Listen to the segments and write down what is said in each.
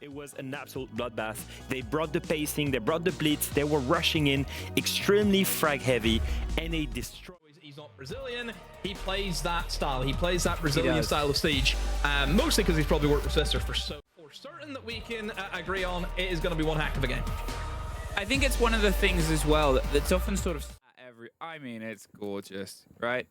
It was an absolute bloodbath. They brought the pacing, they brought the blitz, they were rushing in, extremely frag heavy, and they destroyed. He's not Brazilian. He plays that style. He plays that Brazilian style of Siege. Mostly because he's probably worked with Sister for certain that we can agree on it is going to be one heck of a game. I think it's one of the things as well that's often sort of I mean, it's gorgeous, right?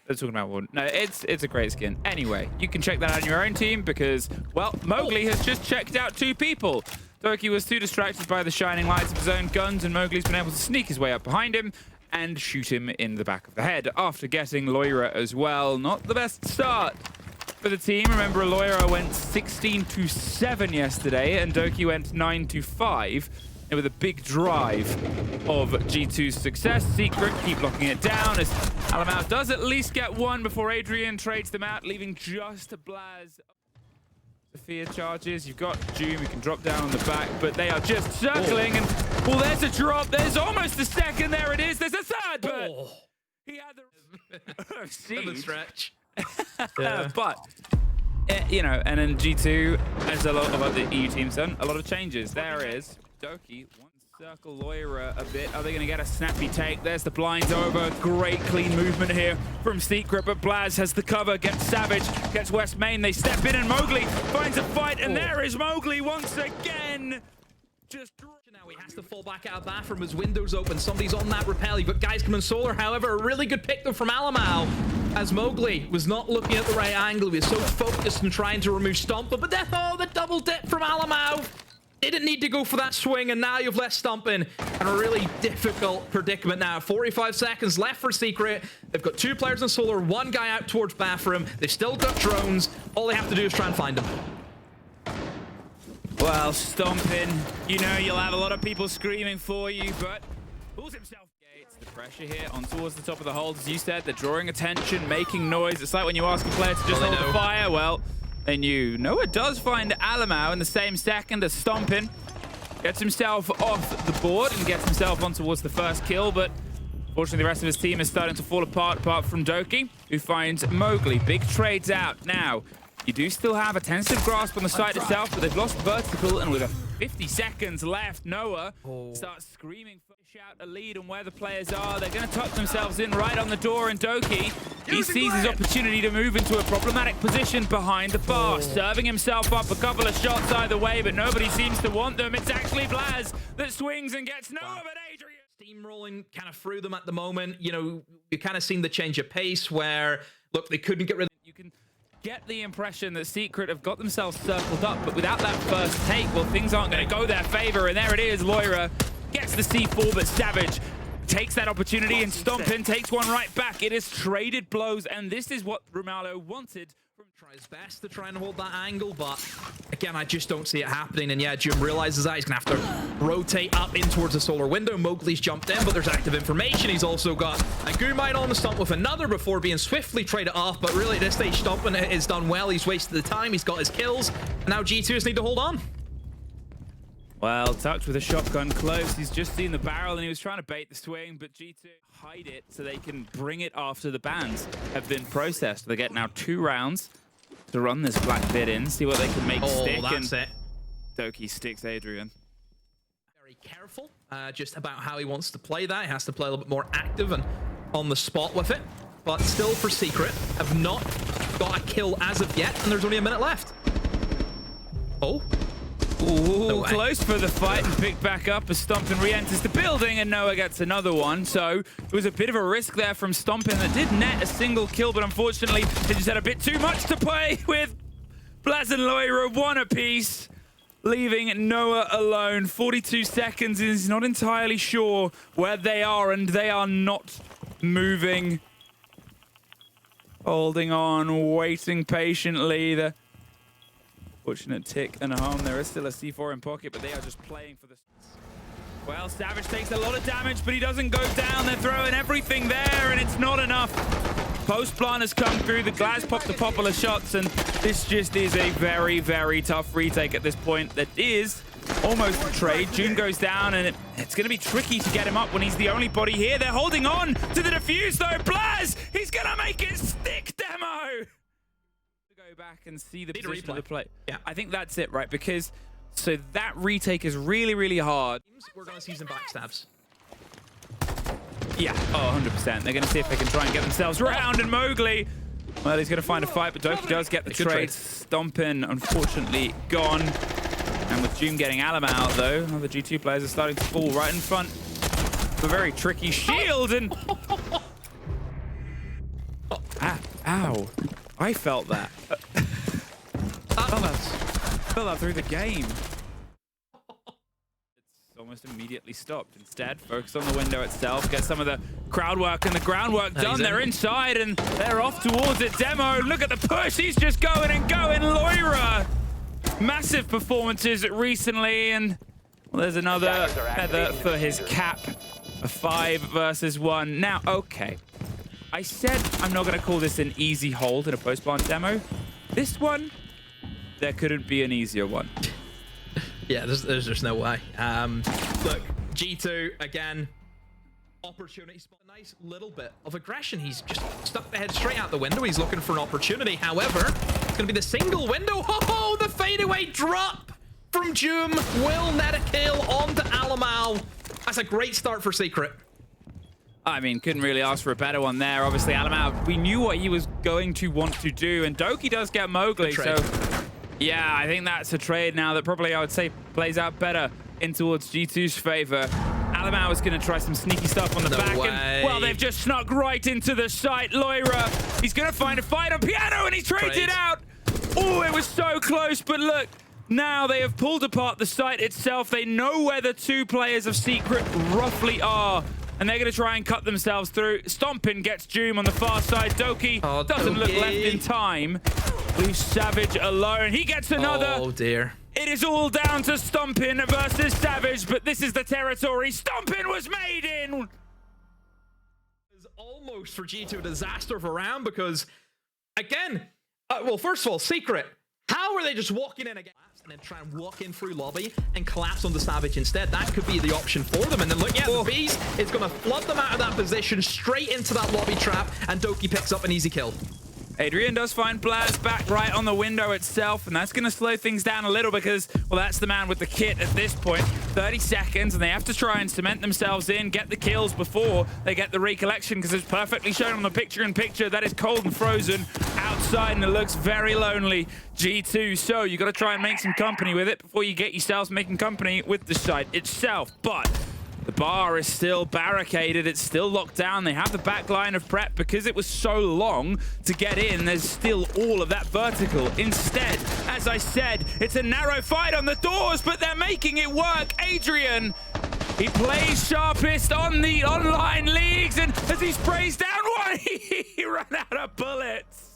They're talking about one. No, it's a great skin. Anyway, you can check that out on your own team because, well, Mowgli has just checked out 2 people. Doki was too distracted by the shining lights of his own guns, and Mowgli's been able to sneak his way up behind him and shoot him in the back of the head after getting Loira as well. Not the best start for the team. Remember, Loira went 16-7 yesterday, and Doki went 9-5. And with a big drive of G2's success, Secret keep locking it down as Alamau does at least get one before Adrian trades them out, leaving just Blaz. Sophia charges. You've got Doom, you can drop down on the back, but they are just circling. And well, there's a drop. There's almost a second. There it is. There's a third, but he had the stretch. Yeah. But you know, and then G2, as a lot of other EU teams done, a lot of changes. There is Doki, one circle Loira a bit. Are they going to get a snappy take? There's the blinds over. Great clean movement here from Secret, but Blaz has the cover, gets Savage, gets West Main. They step in and Mowgli finds a fight, and there is Mowgli once again. Just now he has to fall back out of bathroom. His window's open. Somebody's on that rappel. You've got guys coming solar. However, a really good pick though from Alamau, as Mowgli was not looking at the right angle. He was so focused on trying to remove Stomper, but then the double dip from Alamau. Didn't need to go for that swing, and now you've left Stomping in a really difficult predicament now. 45 seconds left for Secret. They've got 2 players in solar, 1 guy out towards bathroom. They've still got drones. All they have to do is try and find them. Well, Stomping, you know you'll have a lot of people screaming for you, but pulls himself. It's the pressure here on towards the top of the hold. As you said, they're drawing attention, making noise. It's like when you ask a player to just hold the fire. Well, they knew. Noah does find Alamau in the same second as Stomping. Gets himself off the board and gets himself on towards the first kill, but unfortunately the rest of his team is starting to fall apart from Doki, who finds Mowgli. Big trades out. Now, you do still have a tentative grasp on the site itself, but they've lost vertical, and with a 50 seconds left, Noah starts screaming for out a lead on where the players are. They're going to tuck themselves in right on the door, and Doki, he sees his opportunity to move into a problematic position behind the bar, serving himself up a couple of shots either way, but nobody seems to want them. It's actually Blaz that swings and gets Noah, but Adrian steamrolling kind of through them at the moment. You know, you kind of seen the change of pace where, look, they couldn't get rid of. You can get the impression that Secret have got themselves circled up, but without that first take, well, things aren't going to go their favor, and there it is. Loira gets the C4, but Savage takes that opportunity, and Stompin takes one right back. It is traded blows, and this is what Romalo wanted. Tries best to try and hold that angle, but again, I just don't see it happening. And yeah, Jim realizes that he's gonna have to rotate up in towards the solar window. Mowgli's jumped in, but there's active information. He's also got a Goomite on the stump with another before being swiftly traded off, but really at this stage, Stompin is done well. He's wasted the time, he's got his kills, and now G2s need to hold on. Well, tucked with a shotgun close. He's just seen the barrel and he was trying to bait the swing, but G2 hide it so they can bring it after the bans have been processed. They get now 2 rounds to run this black bit in, see what they can make stick. That's it. Doki sticks Adrian. Very careful just about how he wants to play that. He has to play a little bit more active and on the spot with it. But still for Secret, have not got a kill as of yet, and there's only a minute left. Ooh, close for the fight and picked back up as Stompin re-enters the building, and Noah gets another one. So it was a bit of a risk there from Stompin that did net a single kill, but unfortunately they just had a bit too much to play with. Blaz and Loira 1 apiece, leaving Noah alone. 42 seconds, and he's not entirely sure where they are, and they are not moving. Holding on, waiting patiently. The fortunate tick and a home. There is still a C4 in pocket, but they are just playing for the... Well, Savage takes a lot of damage, but he doesn't go down. They're throwing everything there, and it's not enough. Post plant has come through. The Glass popped a couple of shots, and this just is a very, very tough retake at this point. That is almost a trade. June goes down, and it's going to be tricky to get him up when he's the only body here. They're holding on to the defuse, though. Blaz, he's going to make it stick, Demo. back and see the Need a position of replay. the play. Yeah. I think that's it, right? Because so that retake is really, really hard. We're going to see some backstabs. Yeah, oh, 100%. They're going to see if they can try and get themselves round, and Mowgli, well, he's going to find a fight, but Doki does get the trade. Stompin, unfortunately, gone. And with Doom getting Alam out, though, other G2 players are starting to fall right in front of a very tricky shield, and... Ow. I felt that. Felt that through the game. It's almost immediately stopped. Instead, focus on the window itself, get some of the crowd work and the groundwork done. They're inside and they're off towards it. Demo, look at the push. He's just going and going. Loira, massive performances recently, and well, there's another feather for his cap. A 5 versus 1. Now, okay. I said I'm not going to call this an easy hold in a post-plant demo. This one, there couldn't be an easier one. Yeah, there's just no way. Look, G2, again, opportunity spot. A nice little bit of aggression. He's just stuck the head straight out the window. He's looking for an opportunity. However, it's going to be the single window. Oh, the fadeaway drop from Doom will net a kill onto Alamau. That's a great start for Secret. I mean, couldn't really ask for a better one there. Obviously, Alamau, we knew what he was going to want to do, and Doki does get Mowgli, so... Yeah, I think that's a trade now that probably, I would say, plays out better in towards G2's favor. Alamau is going to try some sneaky stuff on the back, and, well, they've just snuck right into the site. Loira, he's going to find a fight on Piano, and he trades it out. Oh, it was so close, but look, now they have pulled apart the site itself. They know where the two players of Secret roughly are, and they're going to try and cut themselves through. Stompin gets Doom on the far side. Doki doesn't look left in time. Leaves Savage alone. He gets another. Oh, dear. It is all down to Stompin versus Savage, but this is the territory Stompin was made in. It's almost for G2 a disaster of a round because, again, well, first of all, Secret, how are they just walking in again and then try and walk in through lobby and collapse on the Savage instead? That could be the option for them. And then look, yeah, the Bees is going to flood them out of that position straight into that lobby trap, and Doki picks up an easy kill. Adrian does find Blaz back right on the window itself, and that's going to slow things down a little because, well, that's the man with the kit at this point. 30 seconds, and they have to try and cement themselves in, get the kills before they get the recollection, because it's perfectly shown on the picture-in-picture. That is cold and frozen outside, and it looks very lonely. G2, so you got to try and make some company with it before you get yourselves making company with the site itself. But the bar is still barricaded. It's still locked down. They have the back line of prep because it was so long to get in. There's still all of that vertical. Instead, as I said, it's a narrow fight on the doors, but they're making it work. Adrian, he plays sharpest on the online leagues, and as he sprays down one, he ran out of bullets.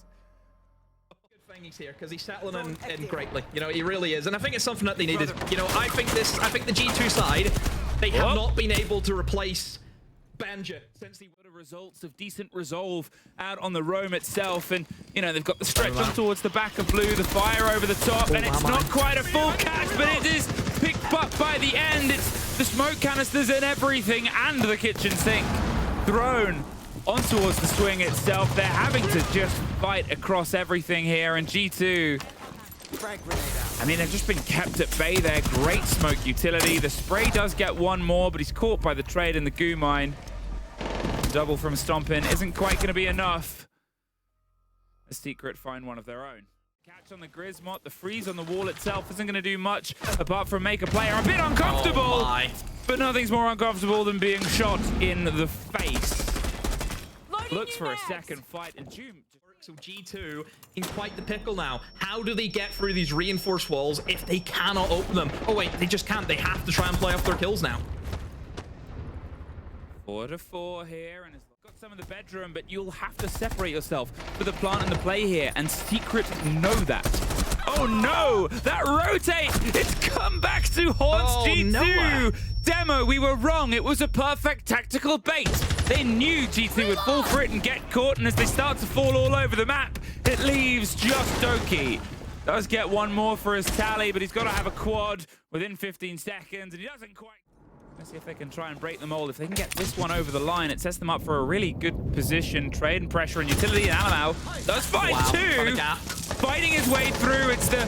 He's here because he's settling in greatly. You know, he really is, and I think it's something that they needed. You know, I think the G2 side, they have not been able to replace Banja since the results of decent resolve out on the roam itself, and you know they've got the stretch on towards the back of blue, the fire over the top, and it's not quite a full catch, but it is picked up by the end. It's the smoke canisters and everything, and the kitchen sink thrown on towards the swing itself. They're having to just fight across everything here, and G2, I mean, they've just been kept at bay there. Great smoke utility. The spray does get one more, but he's caught by the trade in the goo mine. Double from Stompin isn't quite going to be enough. A Secret find one of their own. Catch on the Grismot. The freeze on the wall itself isn't going to do much apart from make a player a bit uncomfortable. But nothing's more uncomfortable than being shot in the face. Looks for a second fight, and Doom. So G2 in quite the pickle now. How do they get through these reinforced walls if they cannot open them? Oh wait, they just can't. They have to try and play off their kills now. 4-4 here, and it's got some of the bedroom, but you'll have to separate yourself for the plant and the play here, and Secret know that. Oh no, that rotate, it's come back to haunt G2. No. Demo, we were wrong. It was a perfect tactical bait. They knew G2 would fall for it and get caught, and as they start to fall all over the map, it leaves just Doki. Does get one more for his tally, but he's got to have a quad within 15 seconds, and he doesn't quite. Let's see if they can try and break the mold. If they can get this one over the line, it sets them up for a really good position. Trade and pressure and utility, and Alamau does find two. fighting his way through. It's the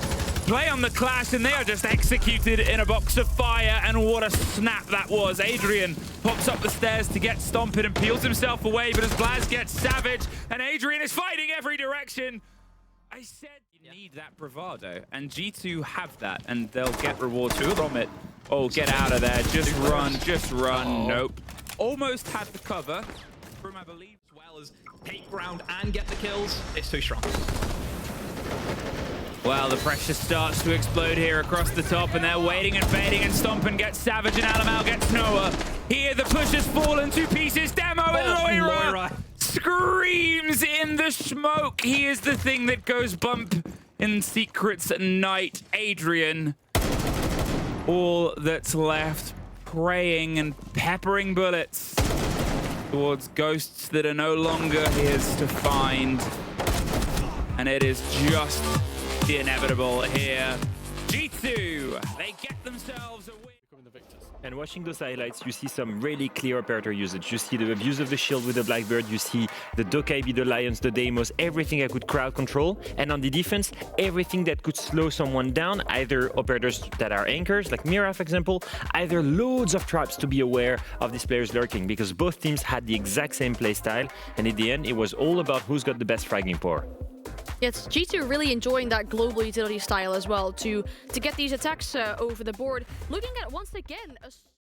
play on the Clash, and they are just executed in a box of fire, and what a snap that was. Adrian pops up the stairs to get Stomping and peels himself away, but as Blaz gets savage, and Adrian is fighting every direction. I said you need that bravado, and G2 have that, and they'll get rewards from it. Oh, get out of there. Just run, just run. Oh. Nope. Almost had the cover from, I believe, As well as take ground and get the kills. It's too strong. well, the pressure starts to explode here across the top, and they're waiting and fading, and Stompin gets Savage, and Alamal gets Noah. Here, the push has fallen to pieces. Demo and Loira screams in the smoke. He is the thing that goes bump in secrets at night. Adrian, all that's left, praying and peppering bullets towards ghosts that are no longer his to find. And it is just the inevitable here. G2, they get themselves a win. And watching those highlights, you see some really clear operator usage. You see the abuse of the shield with the Blackbird, you see the Dokaibi, the Lions, the Deimos, everything that could crowd control. And on the defense, everything that could slow someone down, either operators that are anchors, like Mira, for example, either loads of traps to be aware of these players lurking, because both teams had the exact same playstyle. And in the end, it was all about who's got the best fragging power. Yes, G2 really enjoying that global utility style as well to get these attacks over the board. Looking at, once again, a